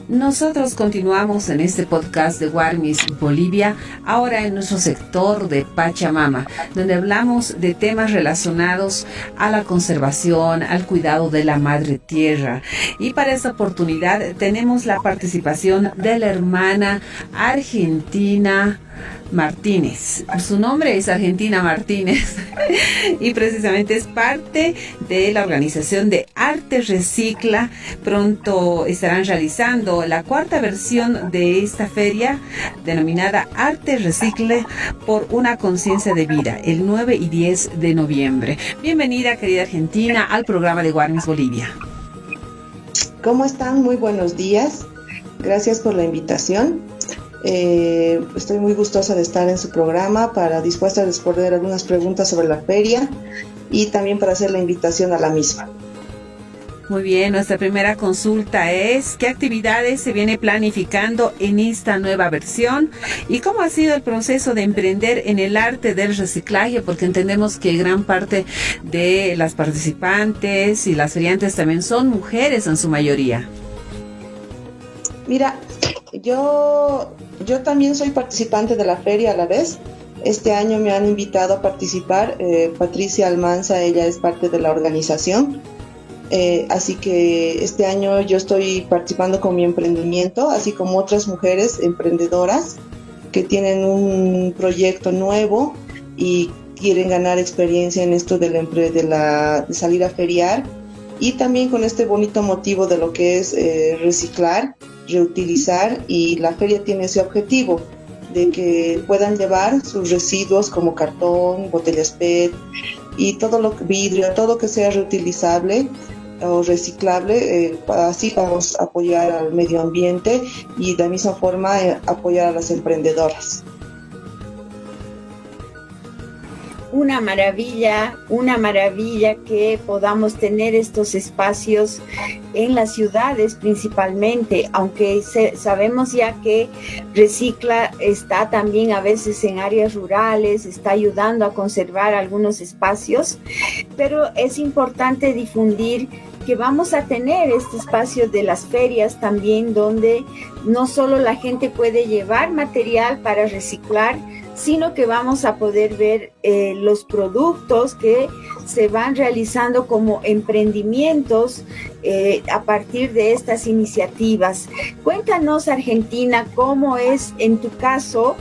Nosotros continuamos en este podcast de Guarmis Bolivia, ahora en nuestro sector de Pachamama, donde hablamos de temas relacionados a la conservación, al cuidado de la madre tierra. Y para esta oportunidad tenemos la participación de la hermana Argentina Martínez. Su nombre es Argentina Martínez y precisamente es parte de la organización de Arte Recicla. Pronto estarán realizando la cuarta versión de esta feria denominada Arte Recicla por una conciencia de vida, el 9 y 10 de noviembre. Bienvenida, querida Argentina, al programa de Guarmis Bolivia. ¿Cómo están? Muy buenos días. Gracias por la invitación. Estoy muy gustosa de estar en su programa, dispuesta a responder algunas preguntas sobre la feria y también para hacer la invitación a la misma. Muy bien, nuestra primera consulta es ¿qué actividades se viene planificando en esta nueva versión? ¿Y cómo ha sido el proceso de emprender en el arte del reciclaje? Porque entendemos que gran parte de las participantes y las feriantes también son mujeres en su mayoría. Mira, yo también soy participante de la feria a la vez. Este año me han invitado a participar. Patricia Almanza, ella es parte de la organización. Así que este año yo estoy participando con mi emprendimiento, así como otras mujeres emprendedoras que tienen un proyecto nuevo y quieren ganar experiencia en esto de salir a feriar, y también con este bonito motivo de lo que es reciclar, reutilizar, y la feria tiene ese objetivo de que puedan llevar sus residuos como cartón, botellas PET y vidrio, todo que sea reutilizable o reciclable, así vamos a apoyar al medio ambiente y de la misma forma apoyar a las emprendedoras. Una maravilla que podamos tener estos espacios en las ciudades principalmente, aunque sabemos ya que Recicla está también a veces en áreas rurales, está ayudando a conservar algunos espacios, pero es importante difundir que vamos a tener este espacio de las ferias también, donde no solo la gente puede llevar material para reciclar, sino que vamos a poder ver los productos que se van realizando como emprendimientos a partir de estas iniciativas. Cuéntanos, Argentina, cómo es en tu caso,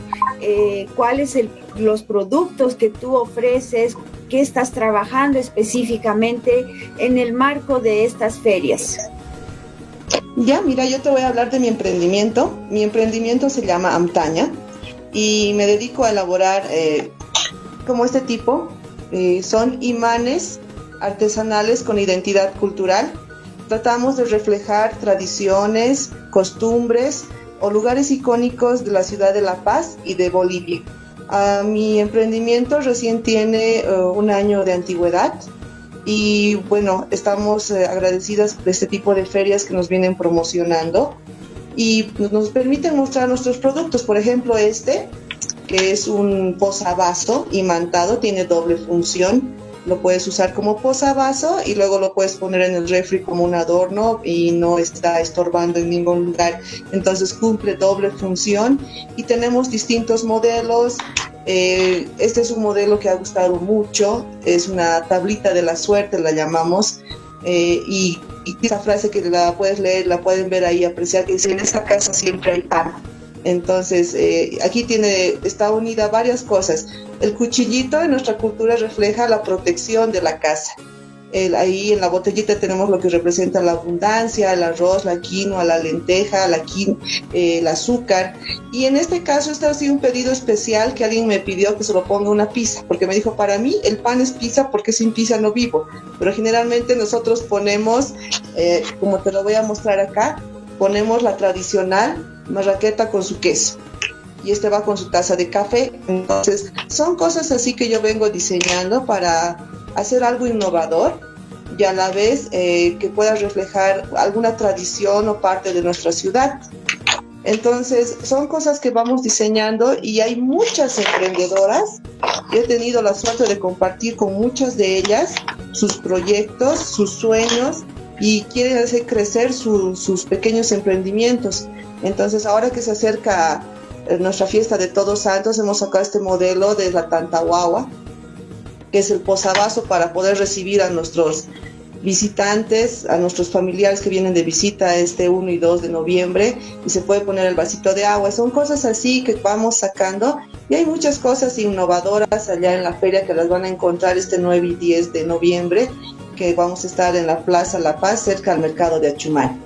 cuáles los productos que tú ofreces, qué estás trabajando específicamente en el marco de estas ferias. Ya, mira, yo te voy a hablar de mi emprendimiento. Mi emprendimiento se llama Amtaña y me dedico a elaborar como este tipo. Son imanes artesanales con identidad cultural. Tratamos de reflejar tradiciones, costumbres o lugares icónicos de la ciudad de La Paz y de Bolivia. Mi emprendimiento recién tiene 1 año de antigüedad y bueno, estamos agradecidas por este tipo de ferias que nos vienen promocionando y nos permiten mostrar nuestros productos. Por ejemplo, que es un posavaso imantado, tiene doble función. Lo puedes usar como posavaso y luego lo puedes poner en el refri como un adorno y no está estorbando en ningún lugar. Entonces cumple doble función y tenemos distintos modelos. Este es un modelo que ha gustado mucho, es una tablita de la suerte, la llamamos, y esa frase que la puedes leer, la pueden ver ahí, apreciar, que dice: en esta casa siempre hay pan. Entonces, aquí está unida varias cosas. El cuchillito en nuestra cultura refleja la protección de la casa. Ahí en la botellita tenemos lo que representa la abundancia, el arroz, la quinoa, la lenteja, el azúcar. Y en este caso, este ha sido un pedido especial que alguien me pidió que se lo ponga una pizza, porque me dijo: para mí el pan es pizza porque sin pizza no vivo. Pero generalmente nosotros ponemos, como te lo voy a mostrar acá, ponemos la tradicional marraqueta con su queso y va con su taza de café. Entonces son cosas así que yo vengo diseñando para hacer algo innovador y a la vez que pueda reflejar alguna tradición o parte de nuestra ciudad. Entonces son cosas que vamos diseñando y hay muchas emprendedoras. He tenido la suerte de compartir con muchas de ellas sus proyectos, sus sueños, y quieren hacer crecer sus pequeños emprendimientos. Entonces, ahora que se acerca nuestra fiesta de Todos Santos, hemos sacado este modelo de la Tantahuahua, que es el posavaso para poder recibir a nuestros visitantes, a nuestros familiares que vienen de visita 1 y 2 de noviembre, y se puede poner el vasito de agua. Son cosas así que vamos sacando, y hay muchas cosas innovadoras allá en la feria que las van a encontrar 9 y 10 de noviembre, que vamos a estar en la Plaza La Paz, cerca al mercado de Achumán.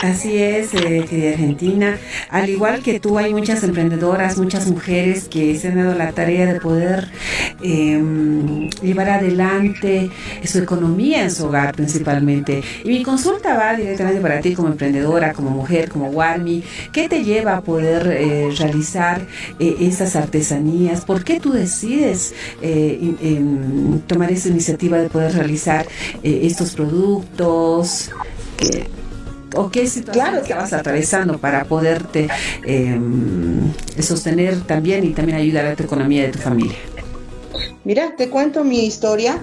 Así es, querida Argentina. Al igual que tú, hay muchas emprendedoras, muchas mujeres que se han dado la tarea de poder llevar adelante su economía en su hogar principalmente. Y mi consulta va directamente para ti como emprendedora, como mujer, como Warmi. ¿Qué te lleva a poder realizar estas artesanías? ¿Por qué tú decides tomar esa iniciativa de poder realizar estos productos? ¿O qué situación estabas atravesando para poderte sostener también y también ayudar a tu economía de tu familia? Mira, te cuento mi historia.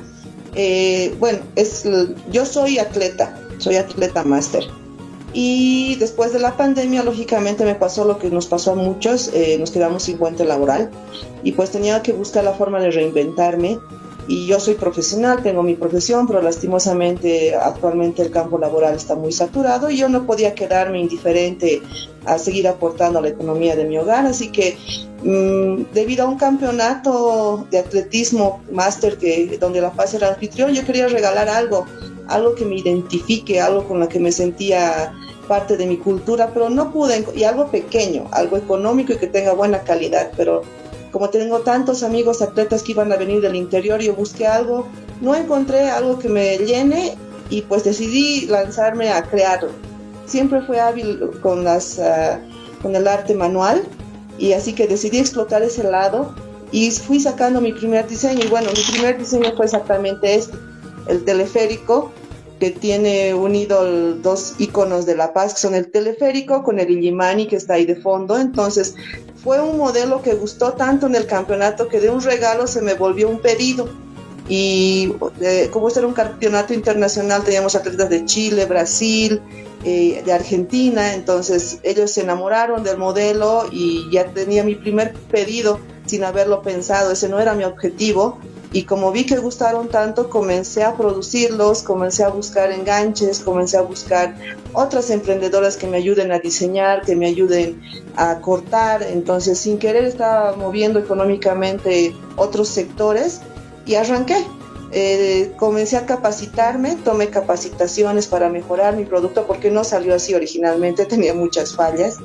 Yo soy atleta máster. Y después de la pandemia, lógicamente, me pasó lo que nos pasó a muchos, nos quedamos sin puente laboral y pues tenía que buscar la forma de reinventarme. Y yo soy profesional, tengo mi profesión, pero lastimosamente actualmente el campo laboral está muy saturado y yo no podía quedarme indiferente a seguir aportando a la economía de mi hogar. Así que debido a un campeonato de atletismo máster donde La Paz era anfitrión, yo quería regalar algo que me identifique, algo con lo que me sentía parte de mi cultura, pero no pude, y algo pequeño, algo económico y que tenga buena calidad, pero como tengo tantos amigos atletas que iban a venir del interior, yo busqué algo, no encontré algo que me llene y pues decidí lanzarme a crearlo. Siempre fui hábil con el arte manual y así que decidí explotar ese lado y fui sacando mi primer diseño. Y bueno, mi primer diseño fue exactamente el teleférico, que tiene unido dos iconos de La Paz, que son el teleférico con el Illimani que está ahí de fondo. Entonces fue un modelo que gustó tanto en el campeonato que de un regalo se me volvió un pedido. Y como este era un campeonato internacional, teníamos atletas de Chile, Brasil, de Argentina, entonces ellos se enamoraron del modelo y ya tenía mi primer pedido sin haberlo pensado. Ese no era mi objetivo. Y como vi que gustaron tanto, comencé a producirlos, comencé a buscar enganches, comencé a buscar otras emprendedoras que me ayuden a diseñar, que me ayuden a cortar. Entonces, sin querer, estaba moviendo económicamente otros sectores y arranqué. Comencé a capacitarme, tomé capacitaciones para mejorar mi producto porque no salió así originalmente, tenía muchas fallas.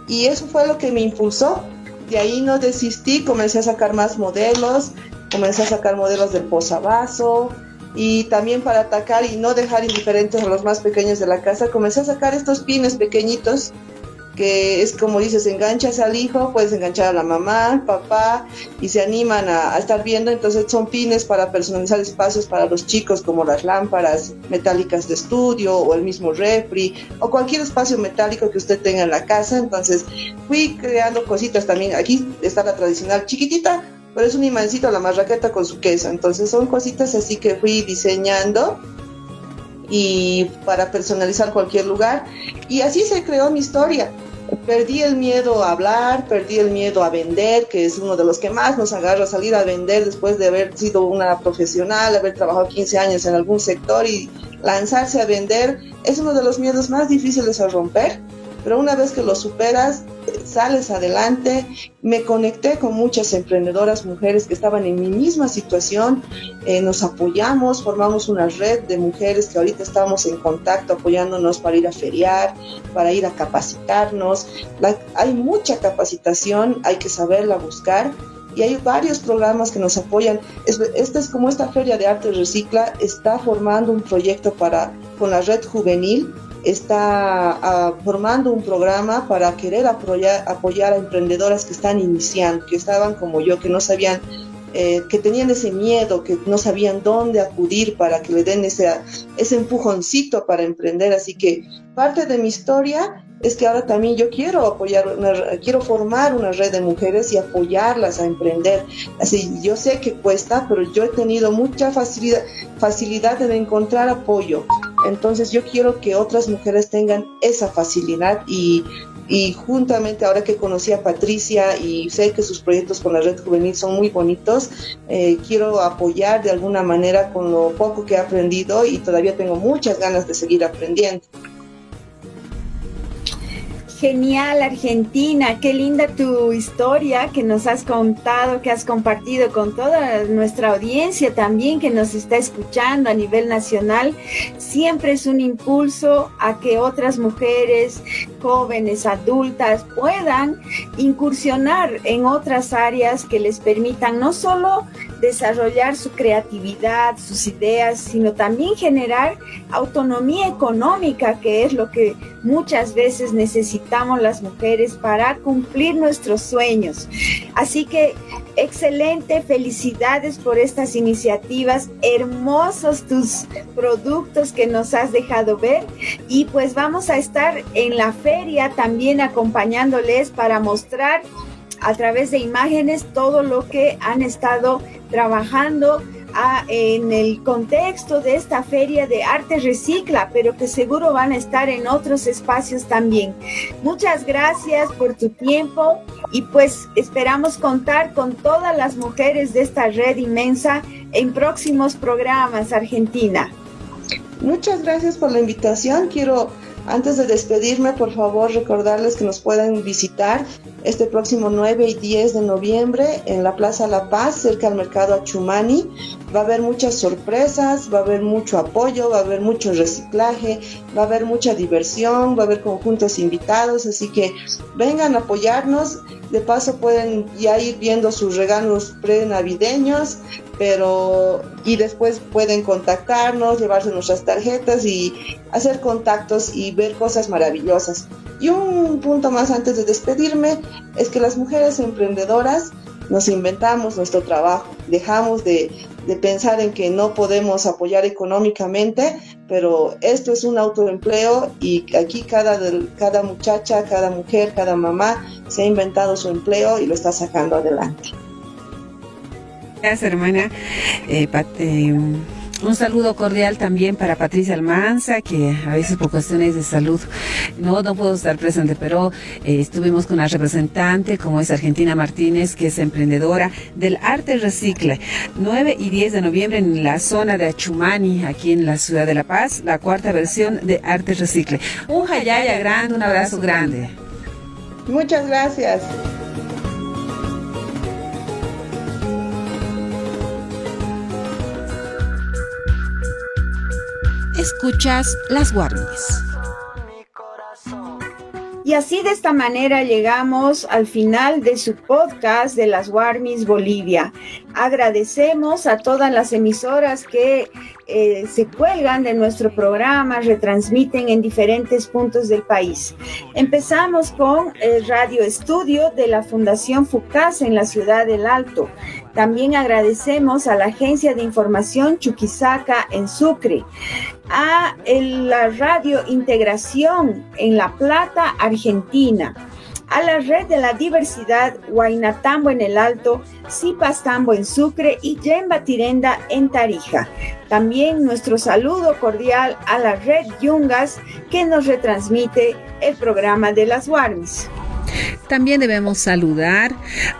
Y eso fue lo que me impulsó. De ahí no desistí, comencé a sacar más modelos. Comencé a sacar modelos del posavasos y también para atacar y no dejar indiferentes a los más pequeños de la casa, comencé a sacar estos pines pequeñitos que es como dices, enganchas al hijo, puedes enganchar a la mamá, al papá y se animan a estar viendo. Entonces son pines para personalizar espacios para los chicos, como las lámparas metálicas de estudio o el mismo refri o cualquier espacio metálico que usted tenga en la casa. Entonces fui creando cositas también. Aquí está la tradicional chiquitita, pero es un imancito, la marraqueta con su queso. Entonces son cositas así que fui diseñando y para personalizar cualquier lugar. Y así se creó mi historia. Perdí el miedo a hablar, perdí el miedo a vender, que es uno de los que más nos agarra, salir a vender después de haber sido una profesional, haber trabajado 15 años en algún sector y lanzarse a vender. Es uno de los miedos más difíciles a romper, pero una vez que lo superas, sales adelante. Me conecté con muchas emprendedoras mujeres que estaban en mi misma situación, nos apoyamos, formamos una red de mujeres que ahorita estamos en contacto apoyándonos para ir a feriar, para ir a capacitarnos. Hay mucha capacitación, hay que saberla buscar y hay varios programas que nos apoyan. Esta es como esta Feria de Arte Recicla, está formando un proyecto con la red juvenil. Está formando un programa para querer apoyar a emprendedoras que están iniciando, que estaban como yo, que no sabían, que tenían ese miedo, que no sabían dónde acudir para que le den ese empujoncito para emprender. Así que parte de mi historia es que ahora también yo quiero quiero formar una red de mujeres y apoyarlas a emprender. Así, yo sé que cuesta, pero yo he tenido mucha facilidad en encontrar apoyo. Entonces yo quiero que otras mujeres tengan esa facilidad y juntamente ahora que conocí a Patricia y sé que sus proyectos con la red juvenil son muy bonitos, quiero apoyar de alguna manera con lo poco que he aprendido y todavía tengo muchas ganas de seguir aprendiendo. Genial, Argentina, qué linda tu historia que nos has contado, que has compartido con toda nuestra audiencia también que nos está escuchando a nivel nacional. Siempre es un impulso a que otras mujeres, jóvenes, adultas puedan incursionar en otras áreas que les permitan no solo desarrollar su creatividad, sus ideas, sino también generar autonomía económica, que es lo que muchas veces necesitamos las mujeres para cumplir nuestros sueños. Así que excelente, felicidades por estas iniciativas, hermosos tus productos que nos has dejado ver, y pues vamos a estar en la feria también acompañándoles para mostrar a través de imágenes todo lo que han estado trabajando en el contexto de esta feria de Arte Recicla, pero que seguro van a estar en otros espacios también. Muchas gracias por tu tiempo y pues esperamos contar con todas las mujeres de esta red inmensa en próximos programas, Argentina. Muchas gracias por la invitación. Quiero, antes de despedirme, por favor, recordarles que nos pueden visitar este próximo 9 y 10 de noviembre en la Plaza La Paz, cerca del Mercado Achumani. Va a haber muchas sorpresas, va a haber mucho apoyo, va a haber mucho reciclaje, va a haber mucha diversión, va a haber conjuntos invitados, así que vengan a apoyarnos. De paso pueden ya ir viendo sus regalos pre-navideños, y después pueden contactarnos, llevarse nuestras tarjetas y hacer contactos y ver cosas maravillosas. Y un punto más antes de despedirme es que las mujeres emprendedoras nos inventamos nuestro trabajo, dejamos de pensar en que no podemos apoyar económicamente, pero esto es un autoempleo y aquí cada muchacha, cada mujer, cada mamá se ha inventado su empleo y lo está sacando adelante. Gracias, hermana. Un saludo cordial también para Patricia Almanza, que a veces por cuestiones de salud no puedo estar presente, pero estuvimos con la representante, como es Argentina Martínez, que es emprendedora del Arte Recicla. 9 y 10 de noviembre en la zona de Achumani, aquí en la ciudad de La Paz, la cuarta versión de Arte Recicla. Un jayaya grande, un abrazo grande. Muchas gracias. Escuchas Las Warmis. Y así de esta manera llegamos al final de su podcast de Las Warmis Bolivia. Agradecemos a todas las emisoras que se cuelgan de nuestro programa, retransmiten en diferentes puntos del país. Empezamos con el Radio Estudio de la Fundación FUCAS en la ciudad del Alto. También agradecemos a la Agencia de Información Chuquisaca en Sucre, a la Radio Integración en La Plata, Argentina, a la Red de la Diversidad Huaynatambo en el Alto, Cipastambo en Sucre y Yemba Tirenda en Tarija. También nuestro saludo cordial a la Red Yungas que nos retransmite el programa de Las Warmis. También debemos saludar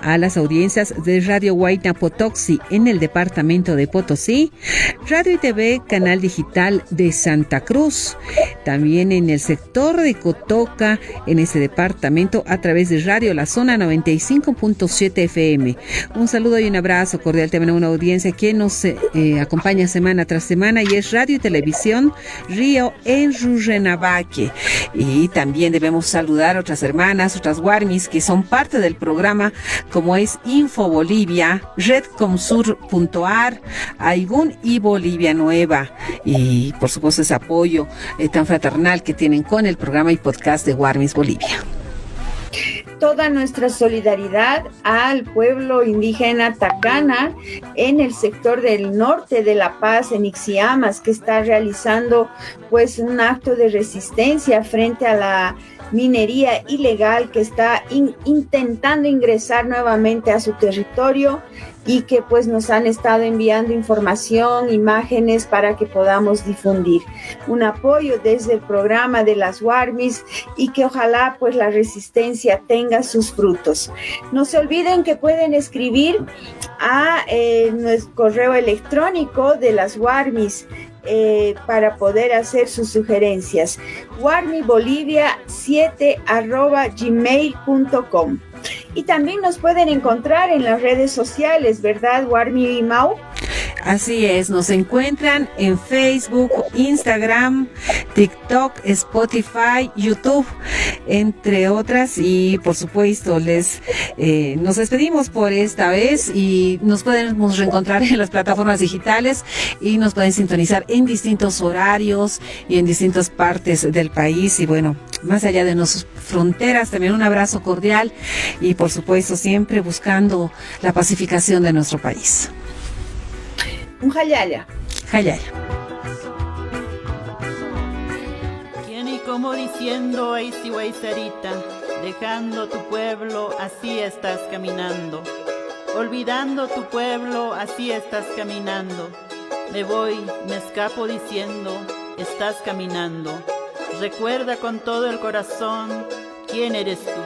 a las audiencias de Radio Huayna Potoxi en el departamento de Potosí, Radio y TV Canal Digital de Santa Cruz, también en el sector de Cotoca, en ese departamento, a través de Radio La Zona 95.7 FM. Un saludo y un abrazo cordial también a una audiencia que nos acompaña semana tras semana, y es Radio y Televisión Río en Rurrenabaque. Y también debemos saludar a otras hermanas, otras Warmis que son parte del programa, como es Info Bolivia, Redcomsur.ar, Aigún y Bolivia Nueva, y por supuesto ese apoyo tan fraternal que tienen con el programa y podcast de Warmis Bolivia. Toda nuestra solidaridad al pueblo indígena Tacana en el sector del norte de La Paz, en Ixiamas, que está realizando pues un acto de resistencia frente a la minería ilegal que está intentando ingresar nuevamente a su territorio, y que pues nos han estado enviando información, imágenes para que podamos difundir. Un apoyo desde el programa de Las Warmis, y que ojalá pues la resistencia tenga sus frutos. No se olviden que pueden escribir a nuestro correo electrónico de Las Warmis para poder hacer sus sugerencias. warmibolivia7@gmail.com. Y también nos pueden encontrar en las redes sociales, ¿verdad, Warmi y Mau? Así es, nos encuentran en Facebook, Instagram, TikTok, Spotify, YouTube, entre otras, y por supuesto nos despedimos por esta vez y nos podemos reencontrar en las plataformas digitales y nos pueden sintonizar en distintos horarios y en distintas partes del país, y bueno, más allá de nuestras fronteras, también un abrazo cordial y por supuesto siempre buscando la pacificación de nuestro país. Un hayaya. Hayaya. ¿Quién y cómo diciendo, ey si wey Sarita, dejando tu pueblo, así estás caminando, olvidando tu pueblo, así estás caminando, me voy, me escapo diciendo, estás caminando, recuerda con todo el corazón, ¿quién eres tú?